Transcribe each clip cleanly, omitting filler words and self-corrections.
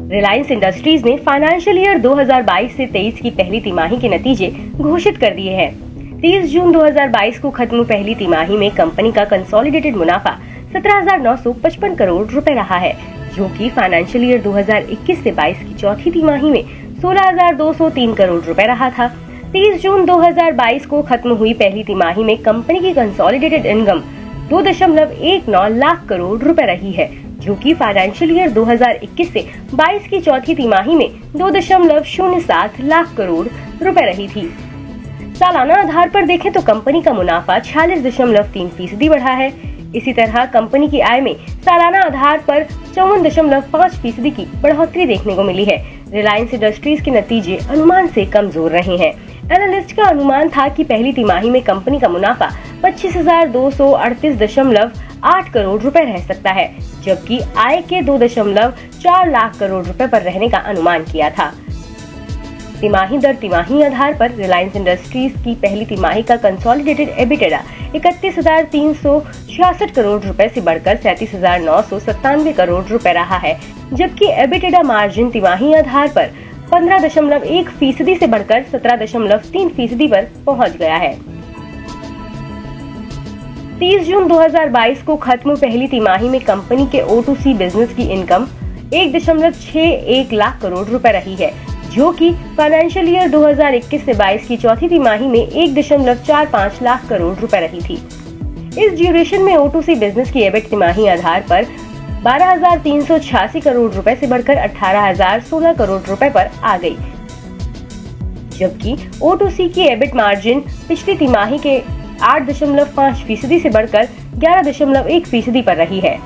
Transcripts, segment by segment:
Reliance industries ने financial year 2022 से 23 की पहली तिमाही के नतीजे घोषित कर दिए हैं। 30 जून 2022 को खत्म पहली तिमाही में कंपनी का कंसोलिडेटेड मुनाफा 17,955 करोड़ रुपए रहा है, जो कि फाइनेंशियल ईयर 2021 से 22 की चौथी तिमाही में 16,203 करोड़ रुपए रहा था। 30 जून 2022 को खत्म हुई पहली तिमाही में कंपनी की कंसोलिडेटेड इनकम 2.19 लाख करोड़ रुपए रही है, जो कि फाइनेंशियल ईयर 2021 से 22 की चौथी तिमाही में 2.07 लाख करोड़ रुपए रही थी। सालाना आधार पर देखें तो कंपनी का मुनाफा 46.3% बढ़ा है। इसी तरह कंपनी की आय में सालाना आधार पर 54.5% की बढ़ोतरी देखने को मिली है। रिलायंस इंडस्ट्रीज के नतीजे अनुमान से कमजोर रहे हैं। एनालिस्ट का अनुमान था कि पहली तिमाही में कंपनी का मुनाफा 25,238.8 करोड़ रुपए रह सकता है, जबकि आय के 2.4 लाख करोड़ रुपए पर रहने का अनुमान किया था। तिमाही दर तिमाही आधार पर रिलायंस इंडस्ट्रीज की पहली तिमाही का कंसोलिडेटेड एबिटेडा 31,366 करोड़ रुपए से बढ़कर 37,997 करोड़ रुपए रहा है, जबकि एबिटेडा मार्जिन तिमाही आधार पर 15.1% से बढ़कर 17.3% पर पहुंच गया है। 30 जून 2022 को खत्म पहली तिमाही में कंपनी के O2C बिजनेस की इनकम 1.61 लाख करोड़ रुपए रही है, जो कि फाइनेंशियल ईयर 2021 से 22 की चौथी तिमाही में 1.45 लाख करोड़ रुपए रही थी। इस ड्यूरेशन में O2C बिजनेस की एबिट तिमाही आधार पर 12,386 करोड़ रुपए से बढ़कर 18,016 करोड़ रुपए पर आ गई, जबकि O2C की एबिट मार्जिन पिछली तिमाही के 8.5% से बढ़कर 11.1% पर रही है।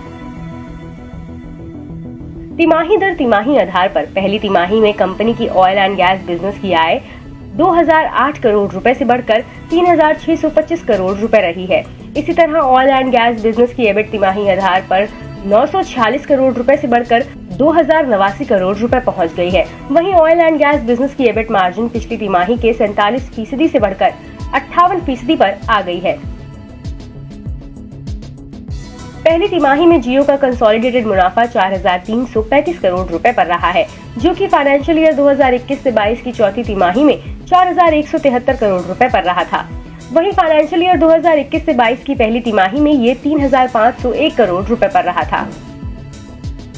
तिमाही दर तिमाही आधार पर पहली तिमाही में कंपनी की ऑयल एंड गैस बिजनेस की आय 2008 करोड़ रुपए से बढ़कर 3,625 करोड़ रुपए रही है। इसी तरह ऑयल एंड गैस बिजनेस की एबिट तिमाही आधार पर 946 करोड़ रुपए से बढ़कर 2,089 करोड़ रुपए पहुंच गई है। वहीं ऑयल एंड गैस बिजनेस की एबिट मार्जिन पिछली तिमाही के 47% से बढ़कर 58% पर आ गई है। पहली तिमाही में जियो का कंसोलिडेटेड मुनाफा 4,335 करोड़ रुपए पर रहा है, जो कि फाइनेंशियल ईयर 2021 से 22 की चौथी तिमाही में 4,173 करोड़ रुपए पर रहा था। वहीं फाइनेंशियल ईयर 2021 से 22 की पहली तिमाही में ये 3,501 करोड़ रुपए पर रहा था।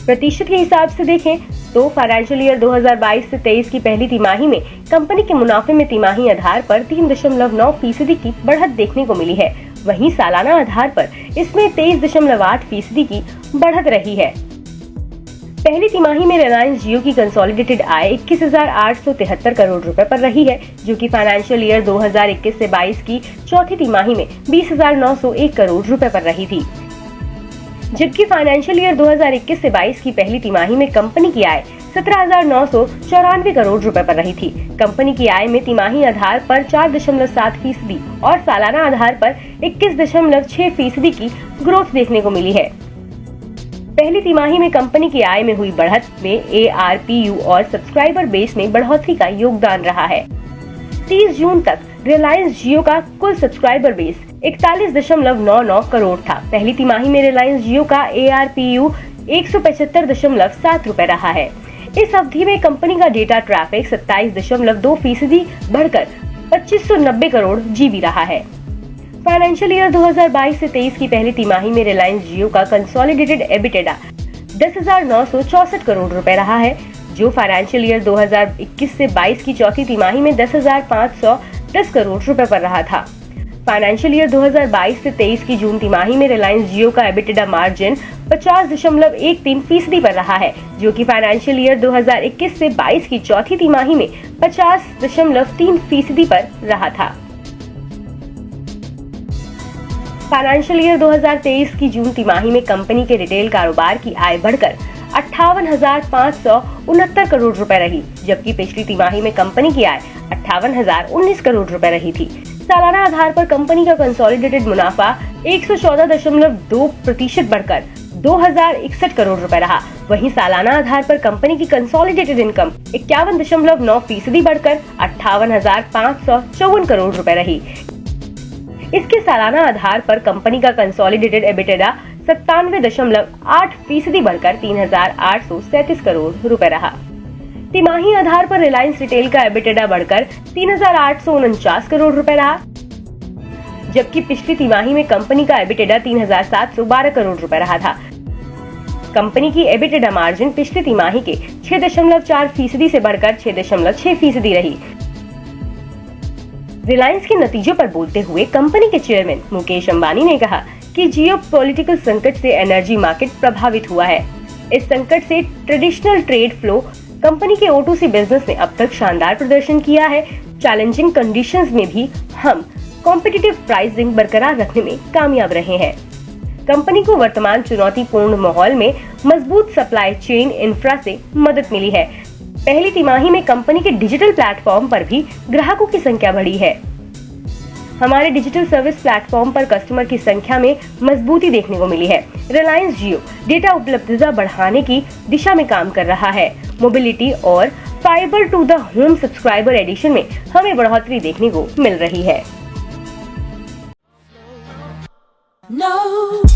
प्रतिशत के हिसाब से देखें तो फाइनेंशियल ईयर 2022 से 23 की पहली तिमाही में कंपनी के मुनाफे में तिमाही आधार पर 3.9% की बढ़त देखने को मिली है। वहीं सालाना आधार पर इसमें 23.8% की बढ़त रही है। पहली तिमाही में रिलायंस जियो की कंसोलिडेटेड आय 21,873 करोड़ रुपए पर रही है, जो कि फाइनेंशियल ईयर 2021 से 22 की चौथी तिमाही में 20,901 करोड़ रुपए पर रही थी, जबकि फाइनेंशियल ईयर 2021 से 22 की पहली तिमाही में कंपनी की आय 17,994 करोड़ रुपए पर रही थी। कंपनी की आय में तिमाही आधार पर 4.7% और सालाना आधार पर 21.6% की ग्रोथ देखने को मिली है। पहली तिमाही में कंपनी की आय में हुई बढ़त में ARPU और सब्सक्राइबर बेस में बढ़ोतरी का योगदान रहा है। 30 जून तक रिलायंस जियो का कुल सब्सक्राइबर बेस 41.99 करोड़ था। पहली तिमाही में रिलायंस जियो का ARPU 175.7 रुपए रहा है। इस अवधि में कंपनी का डेटा ट्रैफिक 27.2% बढ़कर 2590 करोड़ GB रहा है। फाइनेंशियल ईयर 2022 से 23 की पहली तिमाही में रिलायंस जियो का कंसोलिडेटेड एबिटेडा 10,964 करोड़ रुपए रहा है, जो फाइनेंशियल ईयर 2021 से 22 की चौथी तिमाही में 10,510 करोड़ रुपए पर रहा था। फाइनेंशियल ईयर 2022 से 23 की जून तिमाही में रिलायंस जियो का एबिटेडा मार्जिन 50.13% पर रहा है, जो कि फाइनेंशियल ईयर 2021 से 22 की चौथी तिमाही में 50.3% पर रहा था। फाइनेंशियल ईयर 2023 की जून तिमाही में कंपनी के रिटेल कारोबार की आय बढ़कर 58,569 करोड़ रुपए रही, जबकि पिछली तिमाही में कंपनी की आय 58,019 करोड़ रुपए रही थी। सालाना आधार पर कंपनी का कंसोलिडेटेड मुनाफा 114.2% बढ़कर 2,061 करोड़ रुपए रहा। वहीं सालाना आधार पर कंपनी की कंसोलिडेटेड इनकम 51.9% बढ़कर 58,554 करोड़ रुपए रही। इसके सालाना आधार पर कंपनी का कंसोलिडेटेड एबिटेडा 97.8% बढ़कर 3,837 करोड़ रुपए रहा। तिमाही आधार पर रिलायंस रिटेल का एबिटेडा बढ़कर 3,849 करोड़ रुपए रहा, जबकि पिछली तिमाही में कंपनी का एबिटेडा 3,712 करोड़ रुपए रहा था। कंपनी की एबिटेडा मार्जिन पिछली तिमाही के 6.4% से बढ़कर 6.6% रही। रिलायंस के नतीजों पर बोलते हुए कंपनी के चेयरमैन मुकेश अंबानी ने कहा कि जियोपॉलिटिकल संकट से एनर्जी मार्केट प्रभावित हुआ है। इस संकट से ट्रेडिशनल ट्रेड फ्लो कंपनी के O2C बिजनेस ने अब तक शानदार प्रदर्शन किया है। चैलेंजिंग कंडीशंस में भी हम कॉम्पिटिटिव प्राइसिंग बरकरार रखने में कामयाब रहे हैं। कंपनी को वर्तमान चुनौतीपूर्ण माहौल में मजबूत सप्लाई चेन इंफ्रा से मदद मिली है। पहली तिमाही में कंपनी के डिजिटल प्लेटफॉर्म पर भी ग्राहकों की संख्या बढ़ी है। हमारे डिजिटल सर्विस प्लेटफॉर्म पर कस्टमर की संख्या में मजबूती देखने को मिली है। रिलायंस जियो डेटा उपलब्धता बढ़ाने की दिशा में काम कर रहा है। मोबिलिटी और fibre to the home subscriber addition में हमें बढ़ोतरी देखने को मिल रही है। No.